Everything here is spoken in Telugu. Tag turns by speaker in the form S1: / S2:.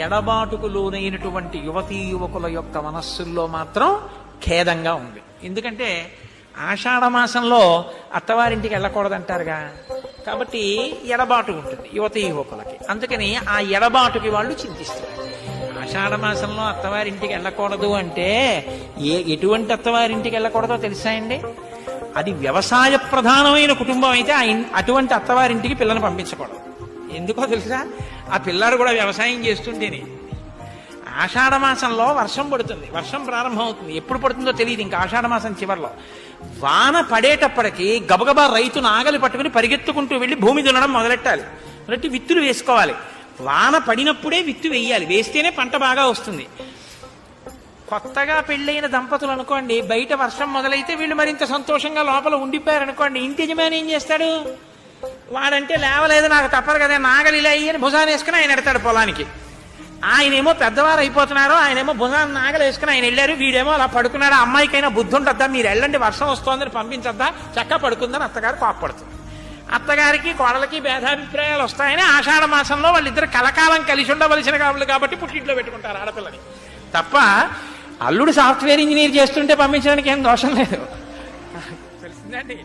S1: ఎడబాటుకు లోనైనటువంటి యువతీ యువకుల యొక్క మనస్సుల్లో మాత్రం ఖేదంగా ఉంది. ఎందుకంటే ఆషాఢమాసంలో అత్తవారింటికి వెళ్ళకూడదంటారుగా, కాబట్టి ఎడబాటు ఉంటుంది యువతీ యువకులకి. అందుకని ఆ ఎడబాటుకి వాళ్ళు చింతిస్తారు. ఆషాఢమాసంలో అత్తవారింటికి వెళ్ళకూడదు అంటే ఎటువంటి అత్తవారింటికి వెళ్ళకూడదో తెలుసా అండి? అది వ్యవసాయ ప్రధానమైన కుటుంబం అయితే అటువంటి అత్తవారింటికి పిల్లని పంపించకూడదు. ఎందుకో తెలుసా? ఆ పిల్లాడు కూడా వ్యవసాయం చేస్తుంటేనే. ఆషాఢమాసంలో వర్షం పడుతుంది, వర్షం ప్రారంభం అవుతుంది. ఎప్పుడు పడుతుందో తెలియదు. ఇంకా ఆషాఢమాసం చివరిలో వాన పడేటప్పటికి గబగబా రైతు నాగలి పట్టుకుని పరిగెత్తుకుంటూ వెళ్ళి భూమి దున్నడం మొదలెట్టాలి. మొదటి విత్తులు వేసుకోవాలి. వాన పడినప్పుడే విత్తు వేయాలి, వేస్తేనే పంట బాగా వస్తుంది. కొత్తగా పెళ్ళైన దంపతులు అనుకోండి, బయట వర్షం మొదలైతే వీళ్ళు మరింత సంతోషంగా లోపల ఉండిపోయారనుకోండి, ఇంటి యజమాని ఏం చేస్తాడు? వాడంటే లేవలేదు, నాకు తప్పదు కదా, నాగలి ఇలా అయ్యని భుజాన్ని వేసుకుని ఆయన ఎడతాడు పొలానికి. ఆయనేమో పెద్దవారు అయిపోతున్నారు, ఆయనేమో భుజాన్ని నాగలు వేసుకుని ఆయన వెళ్ళారు, వీడేమో అలా పడుకున్నాడు. అమ్మాయికైనా బుద్ధి ఉంటుందా? మీరు వెళ్ళండి, వర్షం వస్తోందని పంపించద్దా, చక్కగా పడుకుందని అత్తగారు కోప్పడుతుంది. అత్తగారికి కోడలకి భేదాభిప్రాయాలు వస్తాయని ఆషాఢ మాసంలో వాళ్ళిద్దరు కలకాలం కలిసి ఉండవలసిన కావాలి కాబట్టి పుట్టింట్లో పెట్టుకుంటారు ఆడపిల్లని. తప్ప అల్లుడు సాఫ్ట్వేర్ ఇంజనీర్ చేస్తుంటే పంపించడానికి ఏం దోషం లేదు. తెలిసిందండి.